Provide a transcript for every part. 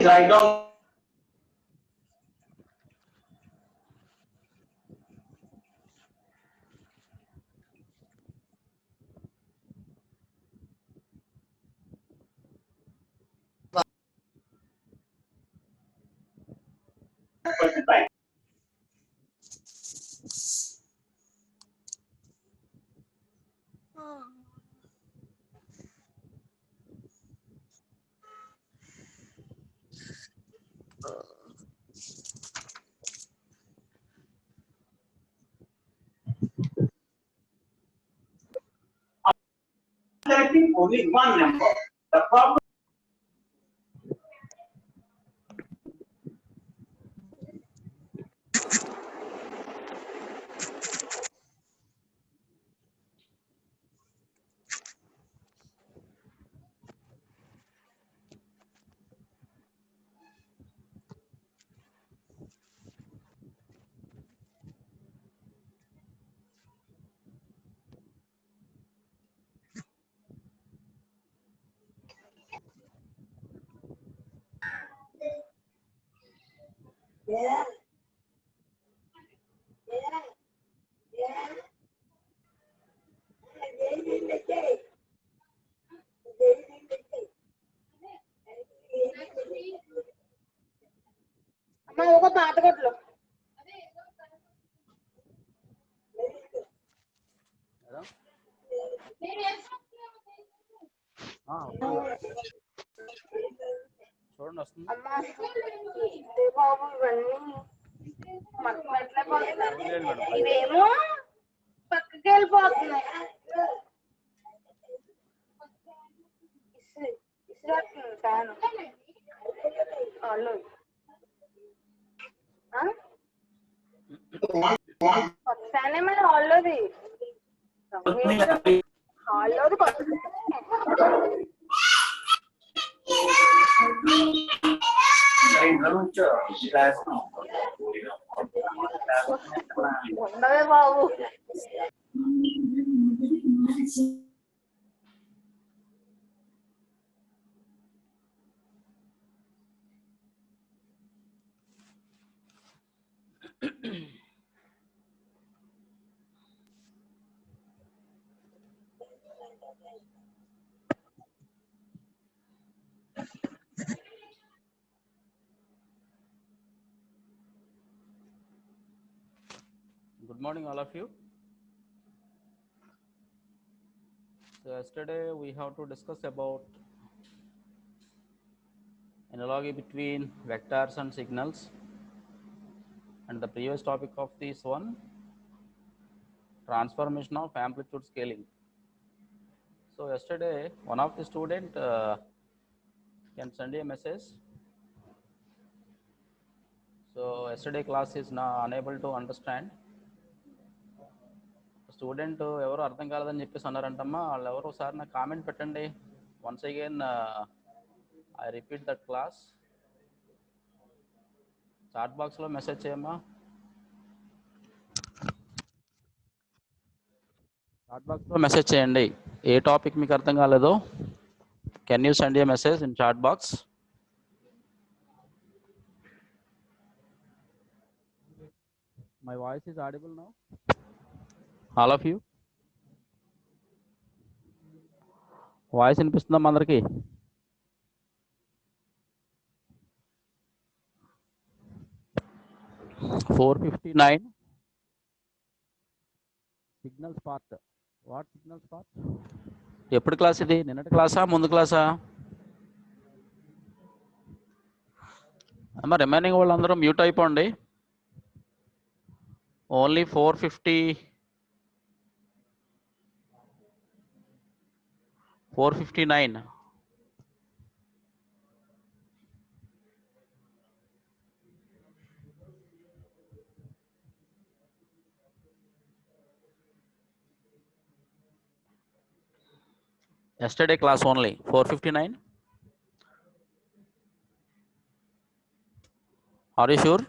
write down selecting only one number. The problem ఒక పాత కొట్లో చూడండి వస్తుంది. అమ్మా ఇదే బాబు ఇవన్నీ మొత్తం ఎట్లా పోతున్నాయి, ఇవేమో పక్కకి వెళ్ళిపోతున్నాయి. ఇసురేస్తుంది ఫ్యాను వాళ్ళు కొత్త ఫ్యాన్ ఏమైనా హాల్లోది హాల్లోది కొత్త ఉండవే బాబు. Good morning, all of you. So yesterday we have to discuss about analogy between vectors and signals, and the previous topic of this one, transformation of amplitude scaling. So yesterday one of the student can send a message. So yesterday class is now unable to understand. Student ఎవరు అర్థం కాలేదని చెప్పేసి అన్నారంటమ్మా. వాళ్ళు ఎవరు ఒకసారి నాకు comment పెట్టండి. Once again I repeat that class. Chat బాక్స్లో మెసేజ్ చేయమ్మా. చాట్ బాక్స్లో మెసేజ్ చేయండి. ఏ టాపిక్ మీకు అర్థం కాలేదో can you send a message in chat box. My voice is audible now all of you. Voice వినిపిస్తుందమ్మా అందరికి? (459) signals part. What signals part? ఎప్పుడు క్లాస్ ఇది? నిన్నటి క్లాసా ముందు క్లాసా? అమ్మ రిమైనింగ్ వాళ్ళందరూ మ్యూట్ అయిపోండి. Only 459. Yesterday class only 459. Are you sure?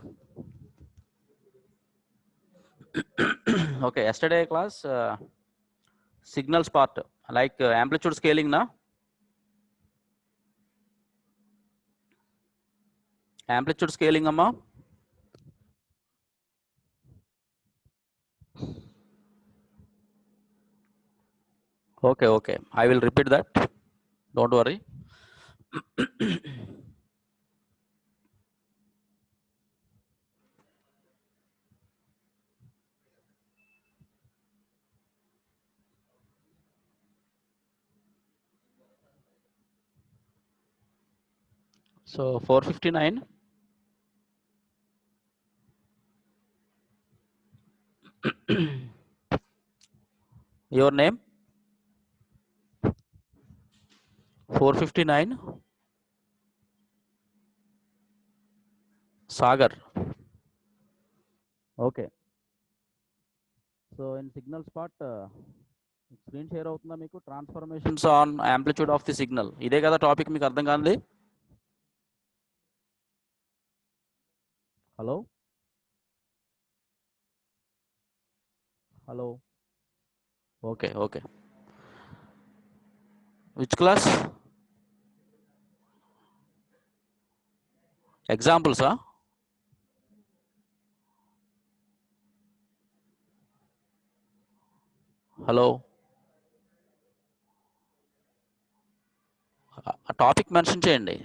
Okay, yesterday class signals part, like amplitude scaling na. Amplitude scaling అమ్మా. Okay, okay. I will repeat that. Don't worry. So 459. Your name? 459. Sagar. Okay. So in signals part, screen share అవుతుందా మీకు? Transformations on amplitude of the signal. ఇదే కదా topic, మీకు అర్థం కాంది? Hello hello. Okay okay. Which class? ఎగ్జాంపుల్సా? Hello. Topic mention చేయండి.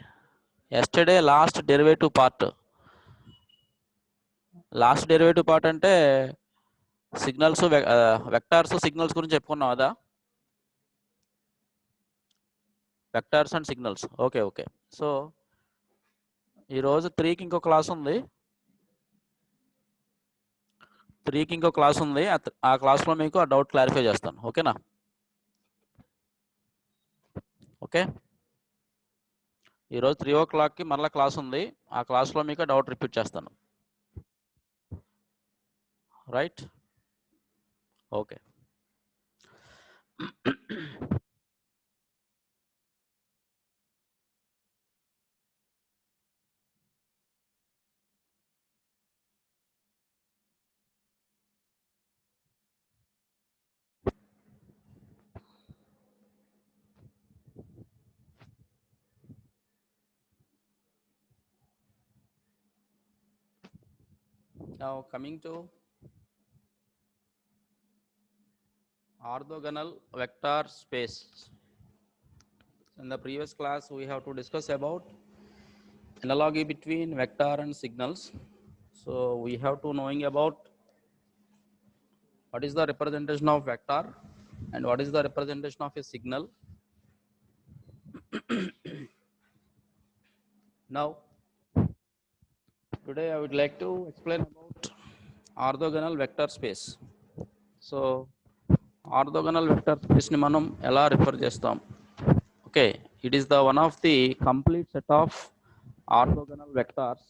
Yesterday last derivative part. Last derivative part అంటే సిగ్నల్స్, వెక్టార్స్, సిగ్నల్స్ గురించి చెప్పుకున్నాం కదా. Vectors and signals. Okay okay. So ఈరోజు 3కి ఇంకో క్లాస్ ఉంది. 3కి ఇంకో క్లాస్ ఉంది. ఆ క్లాస్లో మీకు ఆ డౌట్ క్లారిఫై చేస్తాను. ఓకేనా? ఓకే. ఈరోజు 3 o'clockకి మరలా క్లాస్ ఉంది. ఆ క్లాస్లో మీకు డౌట్ రిపీట్ చేస్తాను. Right? Okay. Now coming to orthogonal vector space. In the previous class we have to discuss about analogy between vector and signals. So we have to knowing about what is the representation of vector and what is the representation of a signal. Now today I would like to explain about orthogonal vector space. So orthogonal vector space ni manam ela refer chestam. Okay, it is the one of the complete set of orthogonal vectors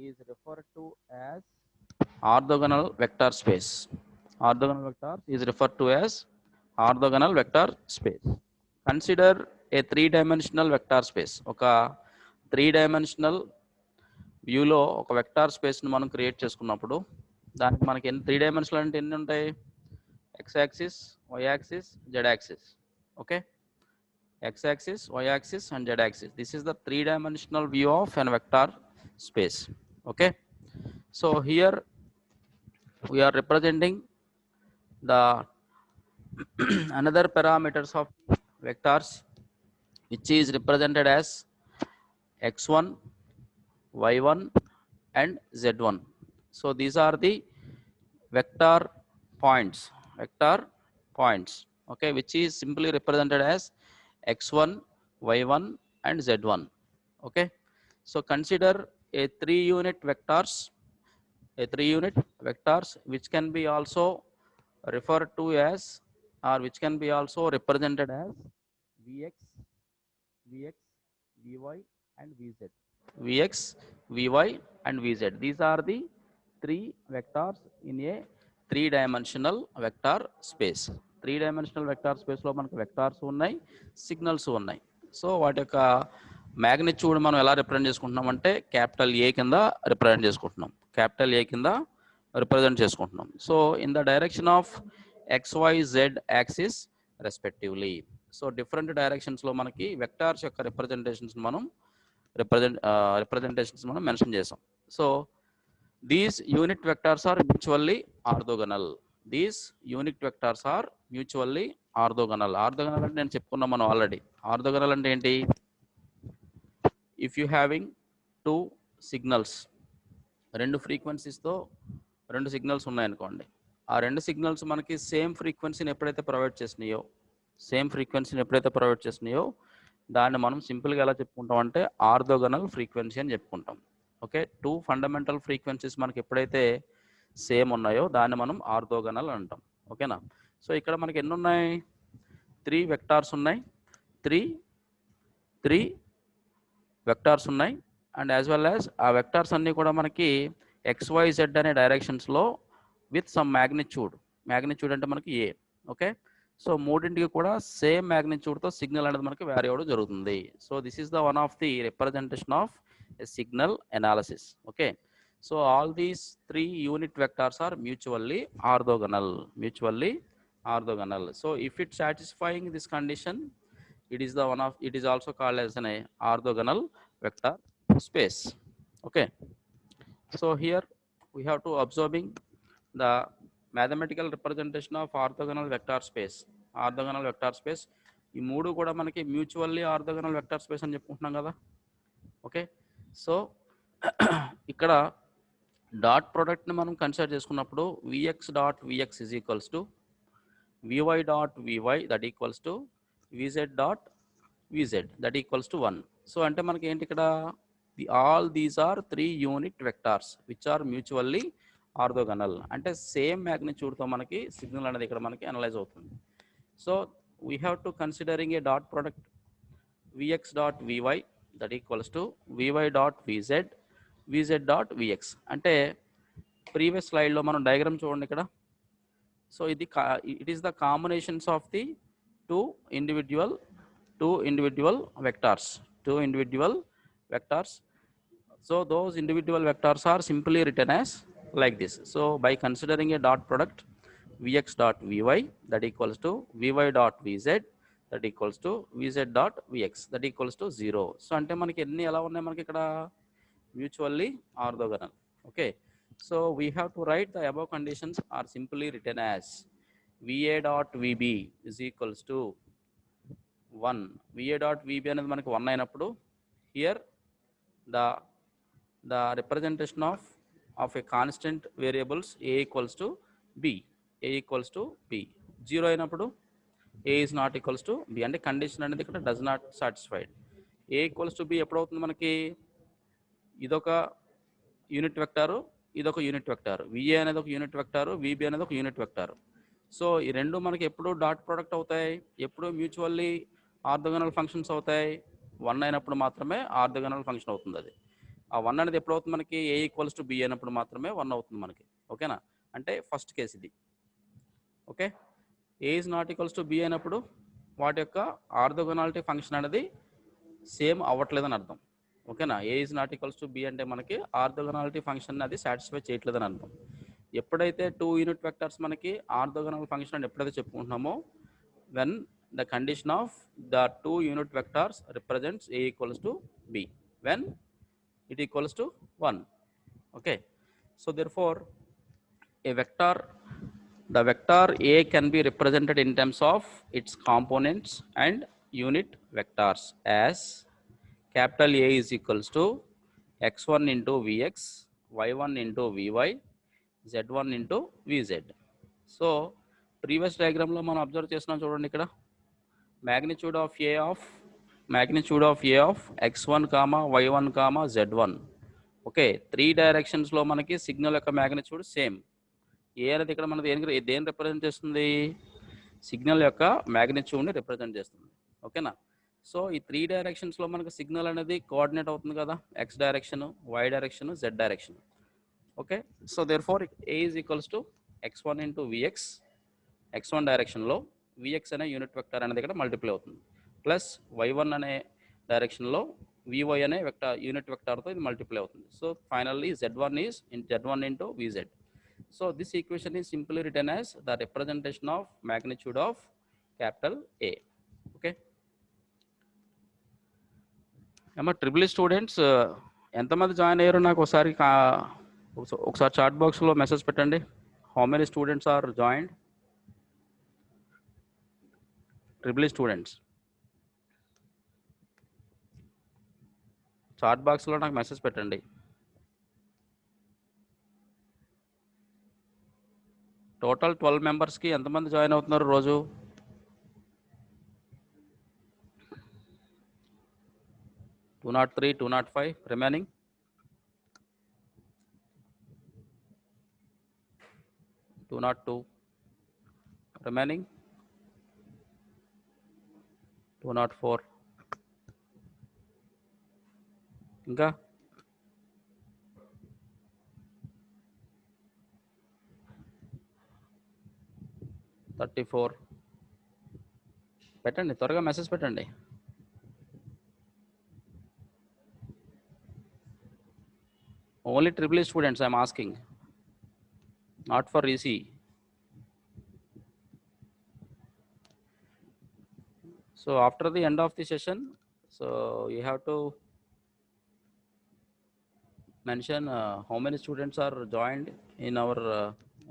is referred to as orthogonal vector space. Orthogonal vector is referred to as orthogonal vector space. Consider a 3-dimensional vector space. Oka 3-dimensional view లో ఒక vector space ని మనం create చేసుకున్నప్పుడు దానికి మనకి 3 dimensional అంటే ఎన్ని ఉంటాయి? x axis, y axis, z axis. Okay, x axis, y axis and z axis. This is the 3-dimensional view of an vector space. Okay, so here we are representing the another parameters of vectors which is represented as x1, y1 and z1. So these are the vector points, okay, which is simply represented as x1, y1 and z1. Okay, so consider a 3-unit vectors which can be also referred to as or which can be also represented as vx, vy and vz. Vx, vy and vz. These are the 3 vectors in a 3-dimensional vector space. 3-dimensional vector space లో మనకు vectors ఉన్నాయి, signals ఉన్నాయి. So వాటి యొక్క magnitude మనం ఎలా represent చేసుకుంటున్నాం అంటే క్యాపిటల్ ఏ కింద రిప్రజెంట్ చేసుకుంటున్నాం. So in the direction of XYZ axis respectively. So different directions లో మనకి వెక్టార్స్ యొక్క రిప్రజెంటేషన్స్ మనం రిప్రజెంటేషన్స్ మనం మెన్షన్ చేసాం. So these unit vectors are mutually orthogonal. These unit vectors are mutually orthogonal. Orthogonal అంటే నేను చెప్పుకున్నాం మనం ఆల్రెడీ. ఆర్థోగనల్ అంటే ఏంటి? If you having two signals, రెండు ఫ్రీక్వెన్సీస్తో రెండు సిగ్నల్స్ ఉన్నాయనుకోండి, ఆ రెండు సిగ్నల్స్ మనకి సేమ్ ఫ్రీక్వెన్సీని ఎప్పుడైతే ప్రొవైడ్ చేసినాయో దాన్ని మనం సింపుల్గా ఎలా చెప్పుకుంటాం అంటే ఆర్థోగనల్ ఫ్రీక్వెన్సీ అని చెప్పుకుంటాం. ఓకే, టూ ఫండమెంటల్ ఫ్రీక్వెన్సీస్ మనకి ఎప్పుడైతే సేమ్ ఉన్నాయో దాన్ని మనం ఆర్థోగనల్ అంటాం. ఓకేనా? సో ఇక్కడ మనకి ఎన్ని ఉన్నాయి? 3 వెక్టార్స్ ఉన్నాయి, త్రీ వెక్టార్స్ ఉన్నాయి. అండ్ యాజ్ వెల్ యాజ్ ఆ వెక్టార్స్ అన్నీ కూడా మనకి XYZ అనే డైరెక్షన్స్లో విత్ సమ్ మ్యాగ్నిట్యూడ్ అంటే మనకి ఏ. ఓకే, సో మూడింటికి కూడా సేమ్ మ్యాగ్నిట్యూడ్తో సిగ్నల్ అనేది మనకి వ్యారీ అవ్వడం జరుగుతుంది. So this is the one of the representation of a signal analysis. Okay, so all these 3 unit vectors are mutually orthogonal. So if it satisfying this condition, it is also called as an orthogonal vector space. Okay, so here we have to observing the mathematical representation of orthogonal vector space. ఈ మూడు కూడా మనకి mutually orthogonal vector space అని చెప్పుకుంటున్నాం కదా. Okay, so ఇక్కడ dot ప్రోడక్ట్ని మనం కన్సిడర్ చేసుకున్నప్పుడు vx dot vx is equals to vy dot vy that equals to vz dot vz that equals to 1. So అంటే మనకి ఏంటి ఇక్కడ, all these are 3 unit vectors which are mutually orthogonal. అంటే same మ్యాగ్నిట్యూడ్తో మనకి సిగ్నల్ అనేది ఇక్కడ మనకి అనలైజ్ అవుతుంది. So we have to considering a dot product vx dot vy that equals to vy dot vz dot vx. అంటే previous స్లైడ్లో మనం డయాగ్రామ్ చూడండి ఇక్కడ. So it is the combinations of the two individual vectors. So those individual vectors are simply written as like this. So by considering a dot product vx dot vy that equals to vy dot vz that equals to vz dot vx that equals to 0. So ante manaki enni ela unnai manaki ikkada mutually orthogonal. Okay, so we have to write the above conditions are simply written as va dot vb is equals to 1. va dot vb అనేది మనకి 1 అయినప్పుడు here the representation of a constant variables a equals to b. 0 అయినప్పుడు a is not equals to b. అంటే condition అనేది ఇక్కడ does not satisfied. a equals to b ఎప్పుడవుతుంది మనకి? ఇదొక unit vector, ఇదొక యూనిట్ వెక్టారు. va అనేది ఒక యూనిట్ వెక్టారు, vb అనేది ఒక యూనిట్ వెక్టారు. సో ఈ రెండు మనకి ఎప్పుడు డాట్ ప్రోడక్ట్ అవుతాయి, ఎప్పుడు మ్యూచువల్లీ ఆర్థోగనల్ ఫంక్షన్స్ అవుతాయి. 1 అయినప్పుడు మాత్రమే ఆర్థోగనల్ ఫంక్షన్ అవుతుంది. అది ఆ 1 అనేది ఎప్పుడు అవుతుంది మనకి? a ఈక్వల్స్ టు b అయినప్పుడు మాత్రమే 1 అవుతుంది మనకి. ఓకేనా? అంటే ఫస్ట్ కేసు ఇది. Okay, a is not equals to b అయినప్పుడు వాటి యొక్క ఆర్థోగనాలిటీ ఫంక్షన్ అనేది సేమ్ అవ్వట్లేదని అర్థం. ఓకేనా? a is not equals to b అంటే మనకి ఆర్థోగనాలిటీ ఫంక్షన్ అది సాటిస్ఫై చేయట్లేదని అర్థం. ఎప్పుడైతే 2 యూనిట్ వెక్టర్స్ మనకి ఆర్థోగనల్ ఫంక్షన్ అని ఎప్పుడైతే చెప్పుకుంటున్నామో, when the condition of the 2 unit vectors represents a equals to b when it equals to 1. Okay, so therefore the vector a can be represented in terms of its components and unit vectors as capital A is equals to x1 into vx, y1 into vy, z1 into vz. So previous డయాగ్రామ్లో మనం observe చేస్తున్నాం చూడండి ఇక్కడ, magnitude of a of x1 comma y1 comma z1. Okay, 3 డైరెక్షన్స్లో మనకి signal యొక్క magnitude same. ఏ అనేది ఇక్కడ మనది దేని రిప్రజెంట్ చేస్తుంది? సిగ్నల్ యొక్క మ్యాగ్నిట్యూడ్ని రిప్రజెంట్ చేస్తుంది. ఓకేనా? సో ఈ 3 డైరెక్షన్స్లో మనకి సిగ్నల్ అనేది కోఆర్డినేట్ అవుతుంది కదా, x direction, y direction, z direction. Okay, so therefore a is equals to x1 into vx, x1 డైరెక్షన్లో vx అనే యూనిట్ వెక్టర్ అనేది ఇక్కడ మల్టిప్లై అవుతుంది, ప్లస్ y1 అనే డైరెక్షన్లో vy అనే యూనిట్ వెక్టార్తో ఇది మల్టిప్లై అవుతుంది. So finally z1 into vz. So this equation is simply return as the representation of magnitude of capital A. Okay, ఏమో ట్రిపుల్ స్టూడెంట్స్ ఎంతమంది జాయిన్ అయ్యారో నాకు ఒకసారి చాట్ బాక్స్లో మెసేజ్ పెట్టండి. How many students are joined? Triple students chat బాక్స్లో నాకు message పెట్టండి. టోటల్ 12 మెంబర్స్కి ఎంతమంది జాయిన్ అవుతున్నారు రోజు? 203, 205 రిమైనింగ్. 202 రిమైనింగ్. 204 ఇంకా 34. పెట్టండి, త్వరగా మెసేజ్ పెట్టండి. Only triple students I'm asking, not for EC. So after the end of the session, so you have to mention how many students are joined in our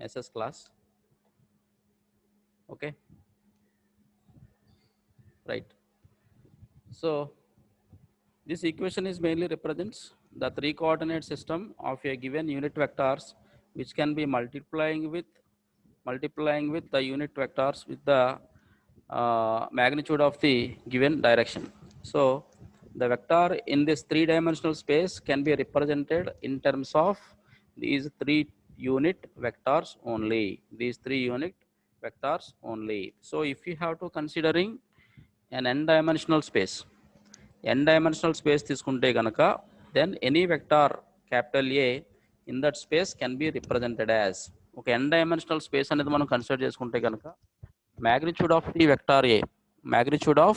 SS class. Okay, right. So this equation is mainly represents the 3 coordinate system of a given unit vectors, which can be multiplying with the unit vectors with the magnitude of the given direction. So the vector in this 3-dimensional space can be represented in terms of these 3 unit vectors only. These 3 unit vectors only. So if you have to considering an n-dimensional space, n-dimensional space తీసుకుంటే గనక, then any vector capital A in that space can be represented as, ఒక n-dimensional space అనేది మనం consider చేసుకుంటే కనుక magnitude of the vector A, magnitude of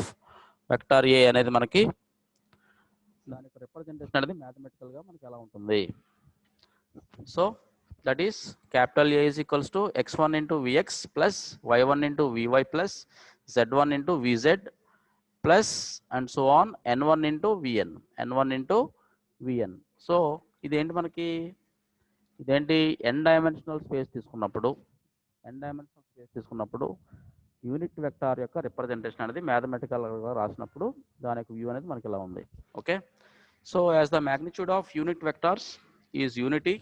vector A అనేది మనకి దానికి రిప్రజెంటేషన్ అనేది మ్యాథమెటికల్ గా మనకి ఎలా ఉంటుంది. So that is capital A is equals to x1 into vx plus y1 into vy plus z1 into vz plus and so on n1 into vn, n1 into vn. So ఇదేంటి మనకి, ఇదేంటి n dimensional space తీసుకున్నప్పుడు, unit vector యొక్క representation అనేది మ్యాథమెటికల్గా రాసినప్పుడు దాని యొక్క view అనేది మనకి ఇలా ఉంది. Okay, so as the magnitude of unit vectors is unity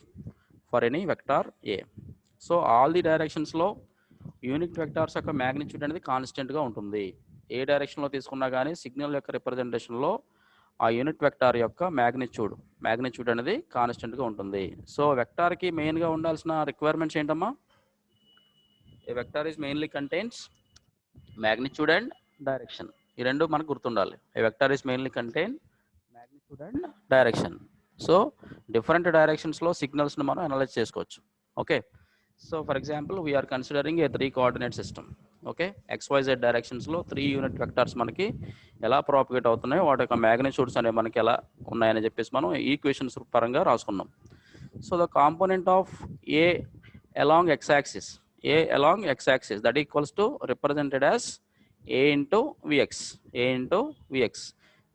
for any vector A. So all the డైరెక్షన్స్లో యూనిట్ వెక్టార్స్ యొక్క మ్యాగ్నిట్యూడ్ అనేది కాన్స్టెంట్గా ఉంటుంది. ఏ డైరెక్షన్లో తీసుకున్నా కానీ సిగ్నల్ యొక్క రిప్రజెంటేషన్లో ఆ యూనిట్ వెక్టార్ యొక్క మ్యాగ్నిట్యూడ్ అనేది కాన్స్టెంట్గా ఉంటుంది. సో వెక్టార్కి మెయిన్గా ఉండాల్సిన రిక్వైర్మెంట్స్ ఏంటమ్మా? A vector is mainly contains magnitude and direction. ఈ రెండు మనకు గుర్తుండాలి. A vector is mainly contain magnitude and direction. So different డైరెక్షన్స్లో సిగ్నల్స్ని మనం అనలైజ్ చేసుకోవచ్చు. Okay, so for example we are considering a 3 coordinate system. Okay, XYZ డైరెక్షన్స్లో 3 యూనిట్ వెక్టార్స్ మనకి ఎలా ప్రాపగేట్ అవుతున్నాయో వాటి యొక్క మ్యాగ్నిట్యూడ్స్ అనేవి మనకి ఎలా ఉన్నాయని చెప్పేసి మనం ఈక్వేషన్స్ పరంగా రాసుకున్నాం. So the component of A along x-axis, that equals to represented as a into vx,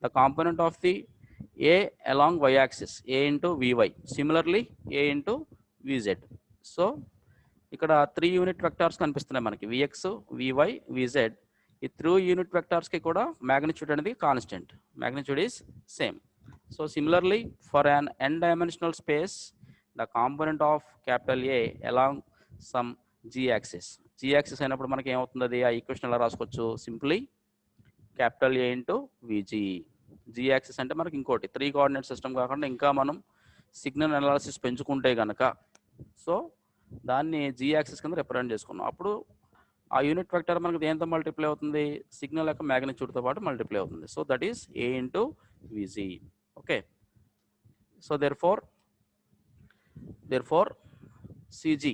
the component of the a along y-axis, a into vy, similarly a into vz. So ఇక్కడ 3 unit vectors కనిపిస్తున్నాయి మనకి, vx, vy, vz. ఈ 3 unit వెక్టార్స్కి కూడా magnitude అనేది constant, magnitude is same. So similarly for an n-dimensional space, the component of capital A along some g-axis అయినప్పుడు మనకి ఏమవుతుంది, అది ఆ ఈక్వేషన్ ఎలా రాసుకోవచ్చు, simply capital A into VG. g-axis అంటే మనకి ఇంకోటి 3 కోఆర్డినేట్ సిస్టమ్ కాకుండా ఇంకా మనం సిగ్నల్ అనాలిసిస్ పెంచుకుంటే కనుక సో దాన్ని g-axis కింద రిప్రజెంట్ చేసుకున్నాం. అప్పుడు ఆ యూనిట్ వెక్టర్ మనకి దేంతో మల్టిప్లై అవుతుంది, సిగ్నల్ యొక్క మ్యాగ్నిట్యూడ్తో పాటు మల్టిప్లై అవుతుంది. So that is A into VG. Okay, so therefore CG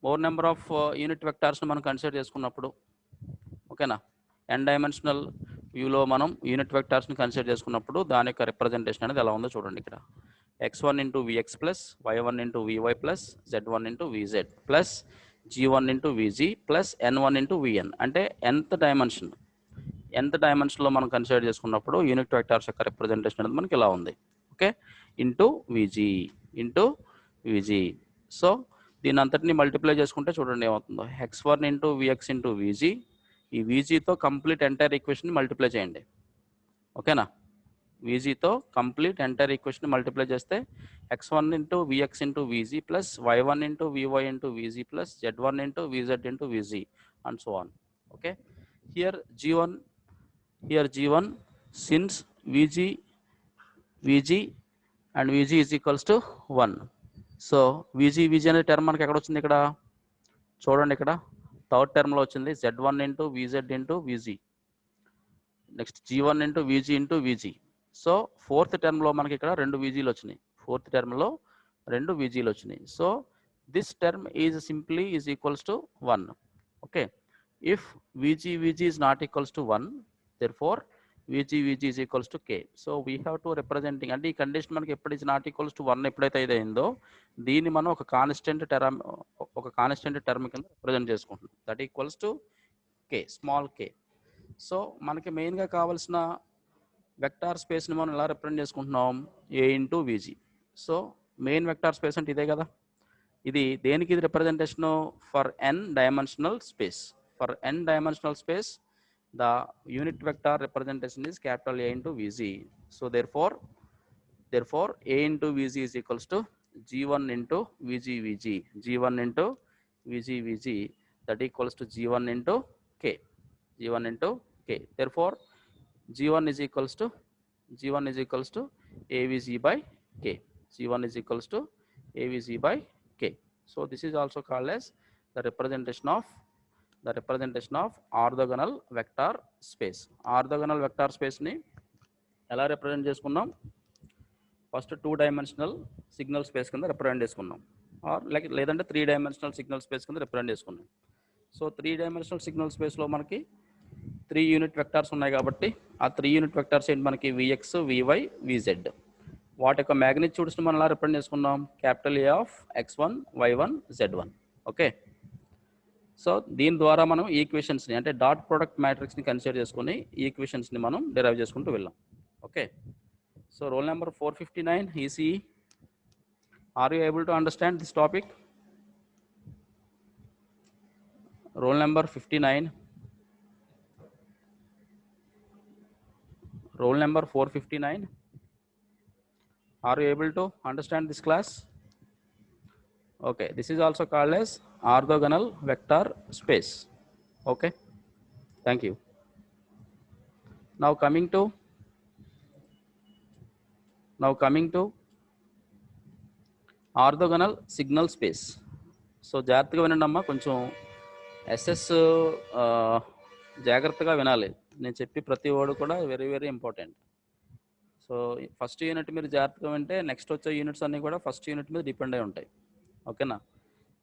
more number of unit వెక్టార్స్ని మనం కన్సిడర్ చేసుకున్నప్పుడు, ఓకేనా, n డైమెన్షనల్ వ్యూలో మనం యూనిట్ వెక్టార్స్ని కన్సిడర్ చేసుకున్నప్పుడు దాని యొక్క రిప్రజెంటేషన్ అనేది ఎలా ఉందో చూడండి. ఇక్కడ x1 into vx plus y1 into vy plus z1 into vz plus g1 into vg plus n1 into vn. అంటే nth డైమెన్షన్ nth డైమెన్షన్లో మనం కన్సిడర్ చేసుకున్నప్పుడు యూనిట్ వెక్టార్స్ యొక్క రిప్రజెంటేషన్ అనేది మనకి ఇలా ఉంది. Okay, into V G. సో దీని అంతటిని మల్టిప్లై చేసుకుంటే చూడండి ఏమవుతుందో, x1 into V X into V G. ఈ విజీతో కంప్లీట్ ఎంటైర్ ఈక్వేషన్ మల్టిప్లై చేయండి. ఓకేనా, విజీతో కంప్లీట్ ఎంటైర్ ఈక్వేషన్ మల్టిప్లై చేస్తే x1 into V X into V G plus y1 into V Y into V G plus z1 into V Z into V G and so on. Okay, here g1 since vg and vg is equals to 1. So vg అనే term మనకి ఎక్కడ వచ్చింది, ఇక్కడ చూడండి, ఇక్కడ third టర్మ్లో వచ్చింది z1 into V Z into V G. Next g1 into V G. So fourth టర్మ్లో మనకి ఇక్కడ రెండు విజీలు వచ్చినాయి. So this term is equals to 1. Okay, if vg is not equals to 1, therefore vg is equals to k. So we have to representing, అంటే ఈ condition మనకి ఎప్పుడు is not equals to 1 ఎప్పుడైతే అయిందో దీన్ని మనం ఒక కాన్స్టెంట్ టర్మ్ కింద రిప్రజెంట్ చేసుకుంటున్నాం. That equals to k, small k. So మనకి మెయిన్గా కావాల్సిన వెక్టార్ స్పేస్ని మనం ఎలా రిప్రజెంట్ చేసుకుంటున్నాం, a into V G. So main vector space అంటే ఇదే కదా. ఇది దేనికి ఇది representation, for n dimensional space. For n dimensional space, the unit vector representation is capital A into Vg. So therefore A into Vg is equals to G1 into Vg. G1 into Vg, that equals to G1 into K. Therefore G1 is equals to AVG by K. G1 is equals to AVG by K. So this is also called as the representation of orthogonal vector space. Orthogonal vector స్పేస్ని ఎలా represent చేసుకున్నాం, first 2 dimensional signal space కింద represent చేసుకున్నాం, లేదంటే 3 dimensional signal space కింద represent చేసుకున్నాం. So 3 dimensional signal స్పేస్లో మనకి 3 యూనిట్ వెక్టార్స్ ఉన్నాయి కాబట్టి ఆ 3 యూనిట్ వెక్టార్స్ ఏంటి, మనకి విఎక్స్, వివై, విజెడ్. వాటి యొక్క మ్యాగ్నిట్యూడ్స్ని మనం ఎలా రిప్రజెంట్ చేసుకున్నాం, capital A of x1, y1, z1. Okay, so దీని ద్వారా మనం ఈక్వేషన్స్ని అంటే డాట్ ప్రొడక్ట్ మ్యాట్రిక్స్ని కన్సిడర్ చేసుకుని ఈక్వేషన్స్ని మనం డెరైవ్ చేసుకుంటూ వెళ్ళాం. Okay, so roll number 459 EC. Are you able to understand this topic? Roll number 59, roll number 459. Are you able to understand this class? Okay, this is also called as orthogonal vector space. Okay, thank you. Now coming to orthogonal signal space. So జాగ్రత్తగా వినండమ్మా, కొంచెం SS జాగ్రత్తగా వినాలి. నేను చెప్పి ప్రతి word కూడా very very important. So first unit మీరు జాగ్రత్తగా వింటే నెక్స్ట్ వచ్చే యూనిట్స్ అన్నీ కూడా ఫస్ట్ యూనిట్ మీద డిపెండ్ అయి ఉంటాయి. ఓకేనా?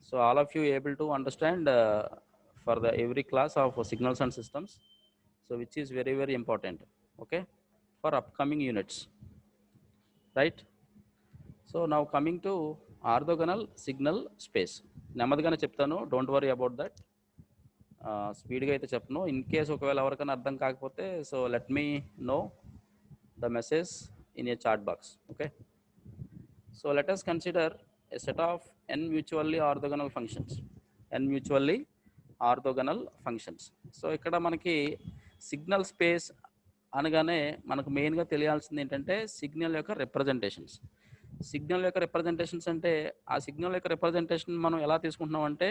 So all of you able to understand for the every class of signals and systems, so which is very very important. Okay, for upcoming units, right? So now coming to orthogonal signal space. నెమ్మదిగానే చెప్తాను, don't worry about that. స్పీడ్గా అయితే చెప్పను. In case ఒకవేళ ఎవరికైనా అర్థం కాకపోతే so let me know the message in a chat box. Okay, so let us consider a set of n mutually orthogonal functions. సో ఇక్కడ మనకి సిగ్నల్ స్పేస్ అనగానే మనకు మెయిన్గా తెలియాల్సింది ఏంటంటే సిగ్నల్ యొక్క రిప్రజెంటేషన్స్. సిగ్నల్ యొక్క రిప్రజెంటేషన్స్ అంటే ఆ సిగ్నల్ యొక్క రిప్రజెంటేషన్ మనం ఎలా తీసుకుంటున్నాం అంటే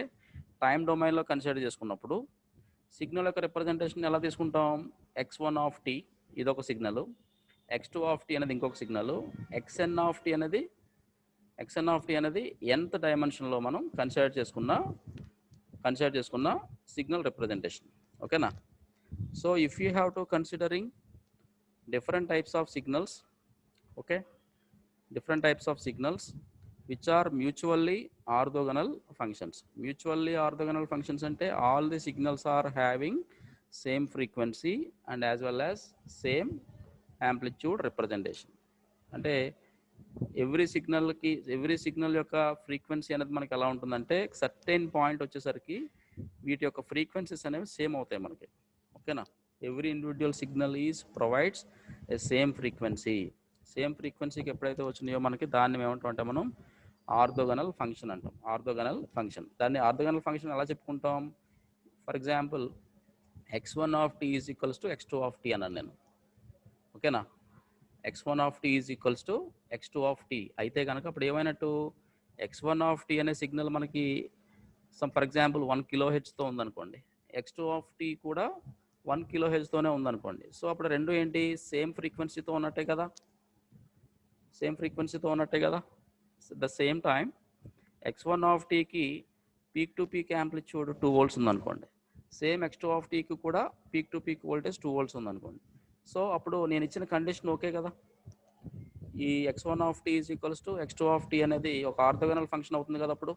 టైం డొమైన్లో కన్సిడర్ చేసుకున్నప్పుడు సిగ్నల్ యొక్క రిప్రజెంటేషన్ ఎలా తీసుకుంటాం, x1 ఆఫ్ టీ ఇదొక సిగ్నల్, x2 ఆఫ్ టీ అనేది ఇంకొక సిగ్నల్, xn ఆఫ్ టీ అనేది nth డైమెన్షన్లో మనం కన్సిడర్ చేసుకున్న సిగ్నల్ రిప్రజెంటేషన్. ఓకేనా? So if you have to considering different types of signals, okay, different types of signals which are mutually orthogonal functions. Mutually orthogonal functions ante all the signals are having same frequency and as well as same amplitude representation. అంటే every signal యొక్క frequency అనేది మనకి ఎలా ఉంటుందంటే certain point వచ్చేసరికి వీటి యొక్క frequencies అనేవి సేమ్ అవుతాయి మనకి. ఓకేనా? every individual signal is provides a same frequency. Same ఫ్రీక్వెన్సీకి ఎప్పుడైతే వచ్చినాయో మనకి దాన్ని ఏమంటామంటే మనం ఆర్థోగనల్ ఫంక్షన్ అంటాం. ఆర్థోగనల్ ఫంక్షన్, దాన్ని ఆర్థోగనల్ ఫంక్షన్ ఎలా చెప్పుకుంటాం? For example x1 of t is equals to x2 of t అన్నాను నేను. ఓకేనా? x1 of t is equals to x2 of t అయితే కనుక అప్పుడు ఏమైనట్టు, x1 ఆఫ్ t అనే సిగ్నల్ మనకి ఫర్ ఎగ్జాంపుల్ 1 kHzతో ఉందనుకోండి, x2 ఆఫ్ t కూడా 1 kHzతోనే ఉందనుకోండి. సో అప్పుడు రెండు ఏంటి, సేమ్ ఫ్రీక్వెన్సీతో ఉన్నట్టే కదా, సేమ్ ఫ్రీక్వెన్సీతో ఉన్నట్టే కదా. The same time x1 of టీకి peak to peak amplitude 2 volts ఉందనుకోండి, సేమ్ x2 ఆఫ్ టీకి కూడా peak to peak voltage 2 volts ఉందనుకోండి. సో అప్పుడు నేను ఇచ్చిన కండిషన్ ఓకే కదా, ఈ x1 of T is equals to x2 of T అనేది ఒక ఆర్థోగనల్ ఫంక్షన్ అవుతుంది కదా. అప్పుడు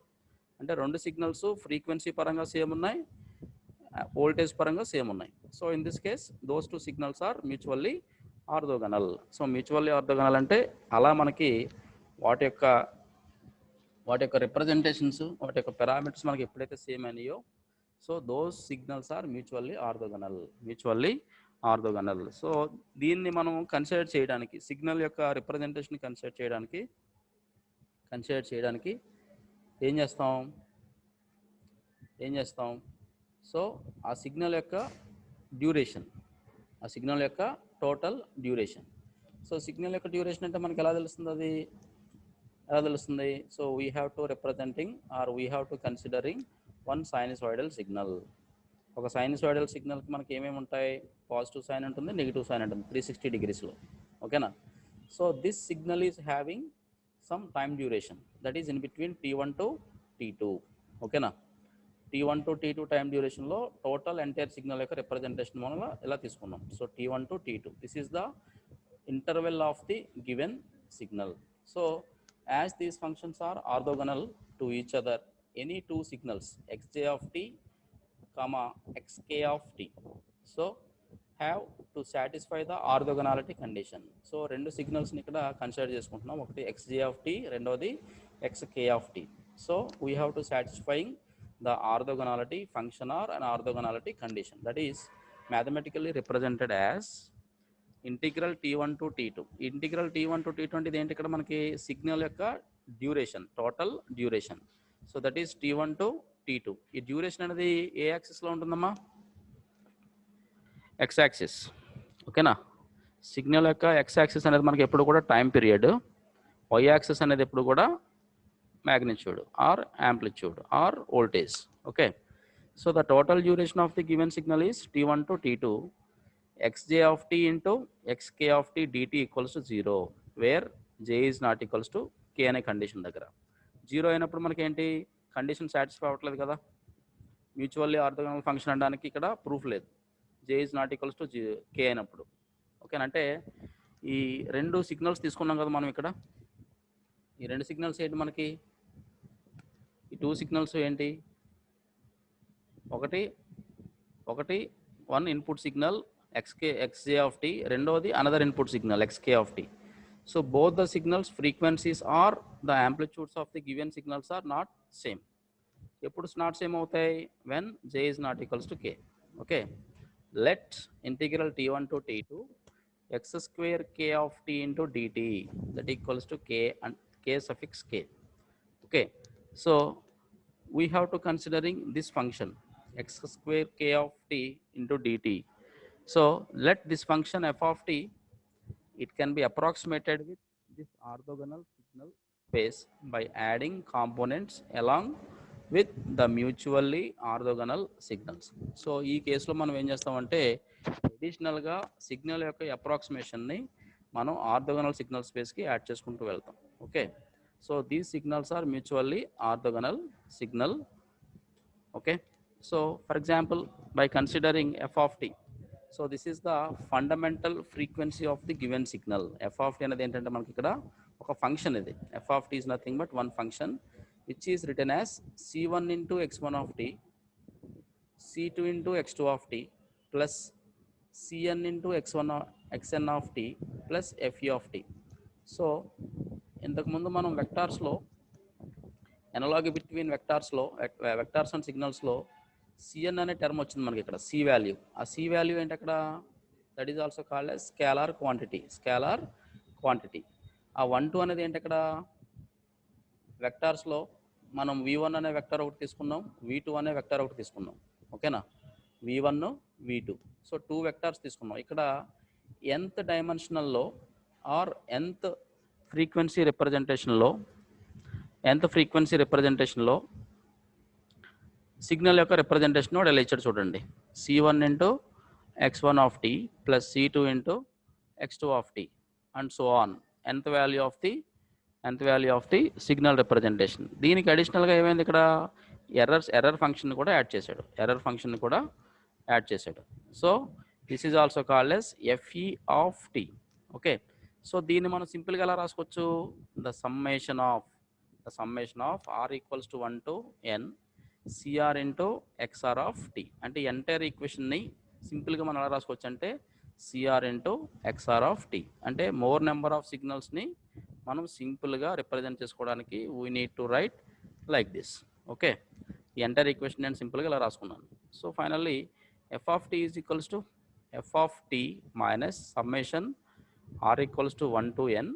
అంటే రెండు సిగ్నల్స్ ఫ్రీక్వెన్సీ పరంగా సేమ్ ఉన్నాయి, వోల్టేజ్ పరంగా సేమ్ ఉన్నాయి. So in this case those two signals are mutually orthogonal. So mutually orthogonal అంటే అలా మనకి వాటి యొక్క రిప్రజెంటేషన్స్, వాటి యొక్క పారామీటర్స్ మనకి ఎప్పుడైతే సేమ్ అయినాయో, so those signals are mutually orthogonal. So దీన్ని మనం కన్సిడర్ చేయడానికి, సిగ్నల్ యొక్క రిప్రజెంటేషన్ కన్సిడర్ చేయడానికి ఏం చేస్తాం? సో ఆ సిగ్నల్ యొక్క డ్యూరేషన్, ఆ సిగ్నల్ యొక్క టోటల్ డ్యూరేషన్. సో సిగ్నల్ యొక్క డ్యూరేషన్ అంటే మనకి ఎలా తెలుస్తుంది? So we have to representing or we have to considering one sinusoidal signal. ఒక సైనసాయిడల్ సిగ్నల్కి మనకి ఏమేమి ఉంటాయి? పాజిటివ్ సైన్ ఉంటుంది, నెగిటివ్ సైన్ ఉంటుంది 360 degreesలో. ఓకేనా? So this signal is having some time duration that is in between t1 to t2. ఓకేనా? t1 to t2 టైం డ్యూరేషన్లో టోటల్ ఎంటైర్ సిగ్నల్ యొక్క రిప్రజెంటేషన్ మనం ఇలా తీసుకున్నాం. So t1 to t2, this is the interval of the given signal. So as these functions are orthogonal to each other, any two signals xj of t, xk of t, so have to satisfy the orthogonality condition. So రెండు సిగ్నల్స్ని ఇక్కడ consider చేసుకుంటున్నాం, ఒకటి xj of t, రెండోది xk of t. So we have to satisfying the orthogonality function or an orthogonality condition, that is mathematically represented as integral t1 to t2. Integral t1 to t2 అంటే ఏంటి? ఇక్కడ మనకి signal యొక్క duration, total duration. So that is t1 to t2. ఈ duration అనేది ఏ యాక్సిస్లో ఉంటుందమ్మా? x axis. ఓకేనా? Signal యొక్క x యాక్సిస్ అనేది మనకి ఎప్పుడు కూడా టైం పీరియడ్, y యాక్సిస్ అనేది ఎప్పుడు కూడా magnitude or amplitude or voltage. Okay, so the total duration of the given signal is t1 to t2 xj of t into xk of t dt equals to 0, where j is not equals to k అనే condition దగ్గర. 0 అయినప్పుడు మనకి ఏంటి, condition satisfy అవ్వట్లేదు కదా, mutually orthogonal function అనడానికి ఇక్కడ proof లేదు, j is not equals to k అయినప్పుడు. ఓకేనంటే ఈ రెండు సిగ్నల్స్ తీసుకున్నాం కదా మనం ఇక్కడ, ఈ రెండు సిగ్నల్స్ ఏంటి మనకి? ఈ టూ సిగ్నల్స్ ఏంటి? ఒకటి one input signal xj of t, రెండోది another input signal xk of t. So both the signals frequencies are the amplitudes of the given signals are not same. ఎప్పుడు నాట్ సేమ్ అవుతాయి? When j is not equals to k. Okay, let integral t1 to t2 x square k of t into dt that equals to k and k suffix k. Okay, so we have to considering this function x square k of t into dt. So let this function f of t, it can be approximated with this orthogonal signal space by adding components along with the mutually orthogonal signals. So ఈ కేసులో మనం ఏం చేస్తామంటే అడిషనల్గా signal యొక్క అప్రాక్సిమేషన్ని మనం orthogonal signal స్పేస్కి add చేసుకుంటూ వెళ్తాం. Okay, so these signals are mutually orthogonal signal. Okay, so for example by considering f of t, so this is the fundamental frequency of the given signal. f of t అనేది ఏంటంటే మనకి ఇక్కడ ఒక function, ఇది f of t is nothing but one function which is written as c1 into x1 of t, c2 into x2 of t plus cn into xn of t plus fe of t. So ఇంతకుముందు మనం వెక్టార్స్లో, analogue between vectors and సిగ్నల్స్లో C N అనే term వచ్చింది మనకి ఇక్కడ, C value. ఆ C value ఏంటి అక్కడ, that is also called as scalar quantity. Scalar quantity. ఆ 1 2 అనేది ఏంటి అక్కడ, వెక్టార్స్లో మనం v1 అనే వెక్టర్ ఒకటి తీసుకున్నాం, v2 అనే వెక్టర్ ఒకటి తీసుకున్నాం. ఓకేనా, v1 v2. సో 2 వెక్టార్స్ తీసుకున్నాం. ఇక్కడ nth డైమెన్షనల్లో ఆర్ nth ఫ్రీక్వెన్సీ రిప్రజెంటేషన్లో సిగ్నల్ యొక్క రిప్రజెంటేషన్ కూడా ఇలా ఇచ్చాడు చూడండి. c1 into x1 of T plus c2 into x2 of T and so on, nth value of the signal representation. దీనికి అడిషనల్గా ఏమైంది ఇక్కడ, ఎర్రర్ ఫంక్షన్ కూడా యాడ్ చేశాడు. So this is also called as F E of T. Okay, so దీన్ని మనం సింపుల్గా ఎలా రాసుకోవచ్చు, the summation of R equals to 1 to n CR into XR of T. అంటే ఎంటైర్ ఈక్వేషన్ని సింపుల్గా మనం ఎలా రాసుకోవచ్చు అంటే CR into XR of T. అంటే మోర్ నెంబర్ ఆఫ్ సిగ్నల్స్ని మనం సింపుల్గా రిప్రజెంట్ చేసుకోవడానికి we need to write like this. Okay, ఈ ఎంటైర్ ఈక్వేషన్ నేను సింపుల్గా ఇలా రాసుకున్నాను. So finally F of T is equals to F of T minus summation R equals to 1 to n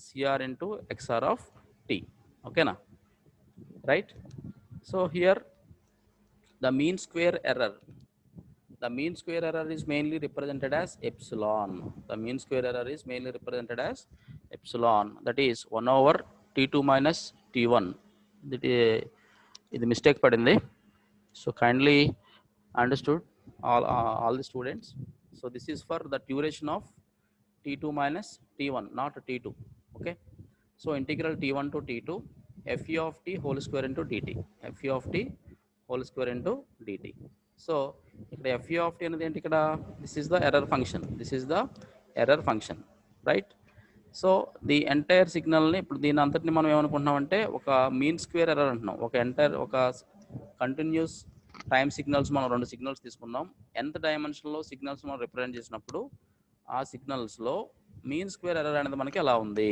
CR into XR of T. ఓకేనా, right. So here the mean square error is mainly represented as epsilon. That is 1 over t2 minus t1. This mistake padindi, so kindly understood all the students. So this is for the duration of t2 minus t1, not t2. Okay, so integral t1 to t2 fe of t whole square into dt, fe of t whole square into dt. సో ఇక్కడ fe of t అనేది ఏంటి ఇక్కడ, this is the error function, right. So the entire సిగ్నల్ని ఇప్పుడు దీని అంతటిని మనం ఏమనుకుంటున్నామంటే ఒక మీన్ స్క్వేర్ ఎర్రర్ అంటున్నాం. ఒక కంటిన్యూస్ టైమ్ సిగ్నల్స్ మనం 2 సిగ్నల్స్ తీసుకున్నాం. nth డైమెన్షన్లో సిగ్నల్స్ మనం రిప్రజెంట్ చేసినప్పుడు ఆ సిగ్నల్స్లో మీన్ స్క్వేర్ ఎర్రర్ అనేది మనకి ఎలా ఉంది,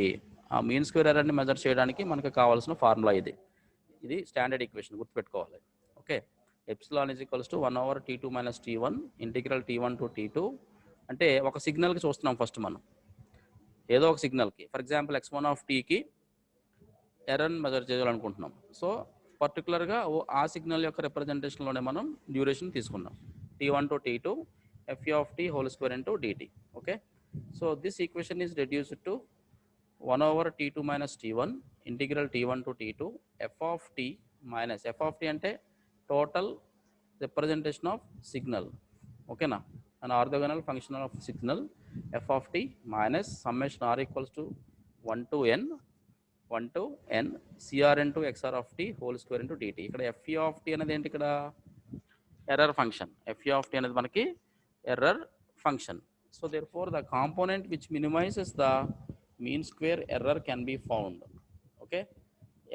ఆ మీన్ స్క్వేర్ ఎర్రర్ని మెజర్ చేయడానికి మనకు కావాల్సిన ఫార్ములా ఇది స్టాండర్డ్ ఈక్వేషన్, గుర్తుపెట్టుకోవాలి. Okay, epsilon is equals to 1 over t2 minus t1 integral t1 to t2. అంటే ఒక సిగ్నల్కి చూస్తున్నాం ఫస్ట్ మనం, ఏదో ఒక సిగ్నల్కి, ఫర్ ఎగ్జాంపుల్ x1 ఆఫ్ టీకి ఎర్రర్ని మెజర్ చేయాలనుకుంటున్నాం. సో పర్టికులర్గా ఆ సిగ్నల్ యొక్క రిప్రజెంటేషన్లోనే మనం డ్యూరేషన్ తీసుకున్నాం, t1 to t2 fe of t whole square into dt. Okay, so this equation is reduced to 1 over t2 minus t1 integral t1 to t2 f of t minus f of t అంటే total representation of signal. ఓకేనా, an orthogonal function of signal f of t minus summation r equals to 1 to n cr into xr of t whole square into dt. ఇక్కడ fe of t అనేది ఏంటి, ఇక్కడ error function. fe of t అనేది మనకి error function. So therefore the component which minimizes the mean square error can be found. Okay,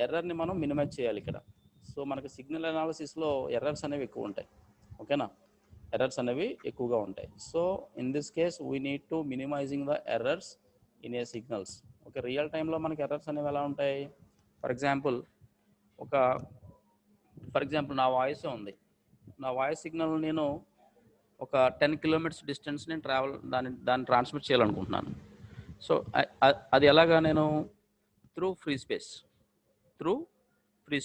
ఎర్రర్ని మనం minimise చేయాలి ఇక్కడ. సో మనకి సిగ్నల్ అనాలిసిస్లో ఎర్రర్స్ అనేవి ఎక్కువ ఉంటాయి. ఓకేనా, ఎర్రర్స్ అనేవి ఎక్కువగా ఉంటాయి. So in this case we need to minimising the errors in a signals. Okay, real టైంలో మనకి ఎర్రర్స్ అనేవి ఎలా ఉంటాయి, ఫర్ ఎగ్జాంపుల్ నా వాయిస్ ఉంది, నా వాయిస్ సిగ్నల్ నేను ఒక 10 kilometers డిస్టెన్స్ నేను దాన్ని ట్రాన్స్మిట్ చేయాలనుకుంటున్నాను. సో అది ఎలాగా, నేను త్రూ ఫ్రీ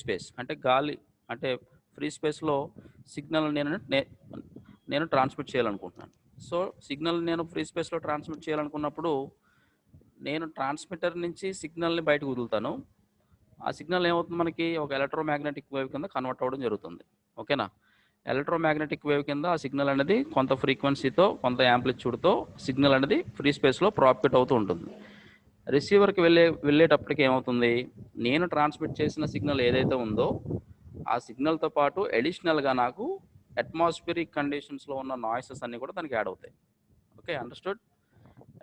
స్పేస్ అంటే గాలి అంటే ఫ్రీ స్పేస్లో సిగ్నల్ నేను ట్రాన్స్మిట్ చేయాలనుకుంటున్నాను. సో సిగ్నల్ నేను ఫ్రీ స్పేస్లో ట్రాన్స్మిట్ చేయాలనుకున్నప్పుడు నేను ట్రాన్స్మిటర్ నుంచి సిగ్నల్ని బయటకు వదులుతాను. ఆ సిగ్నల్ ఏమవుతుంది, మనకి ఒక ఎలక్ట్రోమాగ్నెటిక్ వేవ్ కింద కన్వర్ట్ అవ్వడం జరుగుతుంది. ఓకేనా, ఎలక్ట్రోమాగ్నెటిక్ వేవ్ కింద ఆ సిగ్నల్ అనేది కొంత ఫ్రీక్వెన్సీతో కొంత యాంప్లిట్యూడ్తో సిగ్నల్ అనేది ఫ్రీ స్పేస్లో ప్రాపగేట్ అవుతూ ఉంటుంది. రిసీవర్కి వెళ్ళేటప్పటికి ఏమవుతుంది, నేను ట్రాన్స్మిట్ చేసిన సిగ్నల్ ఏదైతే ఉందో ఆ సిగ్నల్తో పాటు అడిషనల్గా నాకు అట్మాస్ఫియరిక్ కండిషన్స్లో ఉన్న నాయిసెస్ అన్నీ కూడా దానికి యాడ్ అవుతాయి. Okay, understood.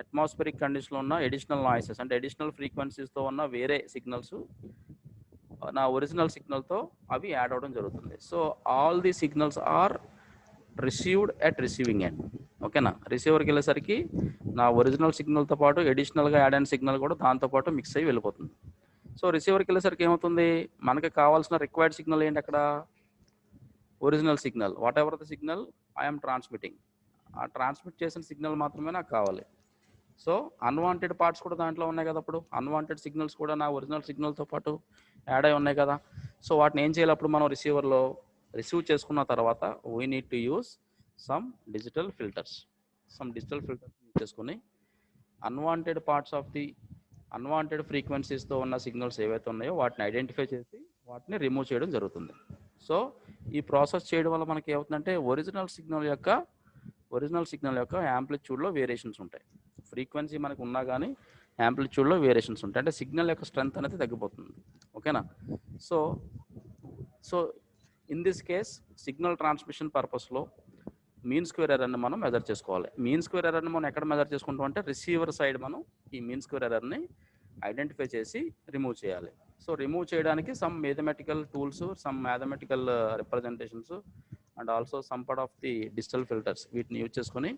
అట్మాస్ఫియరిక్ కండిషన్లో ఉన్న అడిషనల్ నాయిసెస్ అంటే అడిషనల్ ఫ్రీక్వెన్సీస్తో ఉన్న వేరే సిగ్నల్స్ నా ఒరిజినల్ సిగ్నల్తో అవి యాడ్ అవ్వడం జరుగుతుంది. So all the signals are received at receiving end. ఓకేనా, రిసీవర్కి వెళ్ళేసరికి నా ఒరిజినల్ సిగ్నల్తో పాటు అడిషనల్గా యాడ్ అయిన సిగ్నల్ కూడా దాంతోపాటు మిక్స్ అయ్యి వెళ్ళిపోతుంది. సో రిసీవర్కి వెళ్ళేసరికి ఏమవుతుంది, మనకి కావాల్సిన రిక్వైర్డ్ సిగ్నల్ ఏంటి, అక్కడ original signal, what ever the signal I'm transmitting, ఆ ట్రాన్స్మిట్ చేసిన సిగ్నల్ మాత్రమే నాకు కావాలి. సో అన్వాంటెడ్ పార్ట్స్ కూడా దాంట్లో ఉన్నాయి కదా, అప్పుడు అన్వాంటెడ్ సిగ్నల్స్ కూడా నా ఒరిజినల్ సిగ్నల్తో పాటు యాడ్ అయి ఉన్నాయి కదా. సో వాటిని ఏం చేయాలి, అప్పుడు మనం రిసీవర్లో రిసీవ్ చేసుకున్న తర్వాత we need to use some digital filters use చేసుకుని unwanted parts of the unwanted ఫ్రీక్వెన్సీస్తో ఉన్న సిగ్నల్స్ ఏవైతే ఉన్నాయో వాటిని ఐడెంటిఫై చేసి వాటిని రిమూవ్ చేయడం జరుగుతుంది. సో ఈ ప్రాసెస్ చేయడం వల్ల మనకి ఏమవుతుందంటే ఒరిజినల్ సిగ్నల్ యొక్క యాంప్లిట్యూడ్లో వేరియేషన్స్ ఉంటాయి. ఫ్రీక్వెన్సీ మనకు ఉన్నా కానీ యాంప్లిట్యూడ్లో వేరియేషన్స్ ఉంటాయి, అంటే సిగ్నల్ యొక్క స్ట్రెంత్ అనేది తగ్గిపోతుంది. ఓకేనా. So in this case signal transmission పర్పస్లో మీన్ స్క్వేర్ ఎర్రర్ని మనం మెజర్ చేసుకోవాలి. మీన్ స్క్వేర్ ఎర్రర్ని మనం ఎక్కడ మెజర్ చేసుకుంటాం అంటే రిసీవర్ సైడ్ మనం ఈ మీన్ స్క్వేర్ ఎర్రర్ని ఐడెంటిఫై చేసి రిమూవ్ చేయాలి. సో రిమూవ్ చేయడానికి some mathematical tools, some mathematical representations and also some part of the digital filters వీటిని యూజ్ చేసుకొని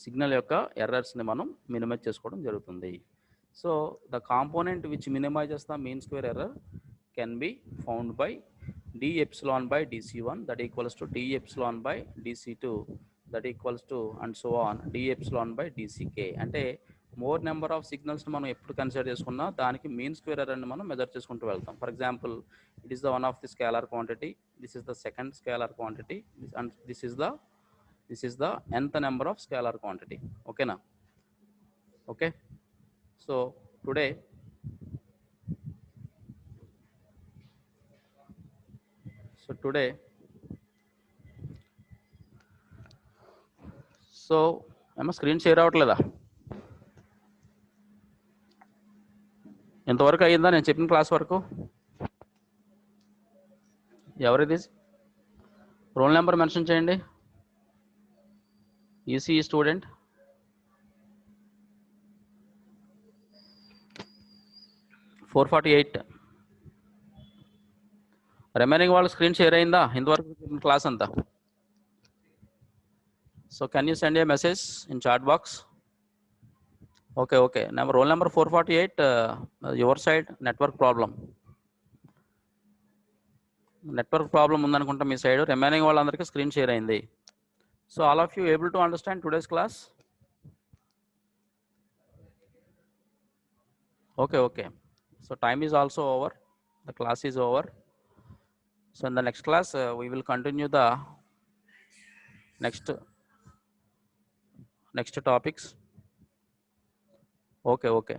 సిగ్నల్ యొక్క ఎర్రర్స్ని మనం మినిమైజ్ చేసుకోవడం జరుగుతుంది. So the component which minimises the mean square error can be found by d epsilon by dc1 that equals to d epsilon by dc2 that equals to and so on d epsilon by dck. అంటే more number of signals మనం ఎప్పుడు consider చేసుకున్నా దానికి mean square error ని మనం measure చేసుకుంటూ వెళ్తాం. For example it is the one of the scalar quantity, this is the second scalar quantity and this is the nth number of scalar quantity. ఓకేనా. Okay. So today ఏమో screen share అవ్వట్లేదా? ఎంతవరకు అయ్యిందా నేను చెప్పిన class వరకు? ఎవరిది roll number mention చేయండి. EC student. (448). రిమైనింగ్ వాళ్ళు స్క్రీన్ షేర్ అయిందా ఇంతవరకు చెప్పిన క్లాస్ అంతా? So can you send a message in chat box? Okay. Role number 448, your side network problem ఉందనుకుంటా మీ సైడ్. రిమైనింగ్ వాళ్ళందరికీ స్క్రీన్ షేర్ అయింది. So all of you able to understand today's class? Okay. So time is also over, the class is over. So in the next class we will continue the next topics. Okay.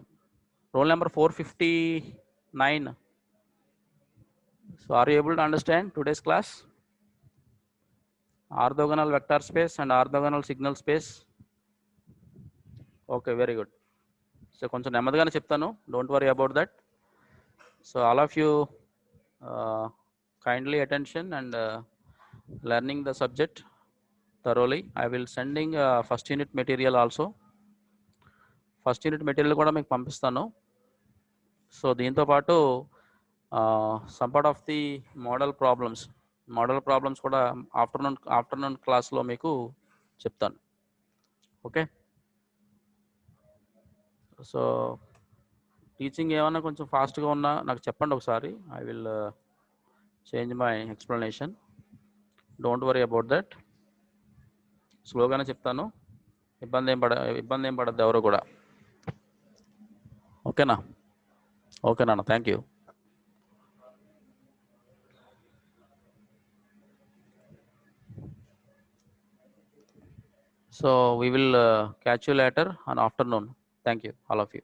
Roll number 459. So are you able to understand today's class? Orthogonal vector space and orthogonal signal space. Okay, very good. So koncham nemadgane cheptanu, don't worry about that. So all of you kindly attention and learning the subject thoroughly. I will sending first unit material also. First unit material కూడా మీకు పంపిస్తాను. So దీంతో పాటు some part of the model problems కూడా afternoon క్లాస్లో మీకు చెప్తాను. Okay. So teaching ఏమన్నా కొంచెం ఫాస్ట్గా ఉన్నా నాకు చెప్పండి ఒకసారి. I will change my explanation. Don't worry about that. స్లోగానే చెప్తాను, ఇబ్బంది ఏం పడద్దు ఎవరు కూడా. ఓకేనా thank you. So we will catch you later on afternoon. Thank you all of you.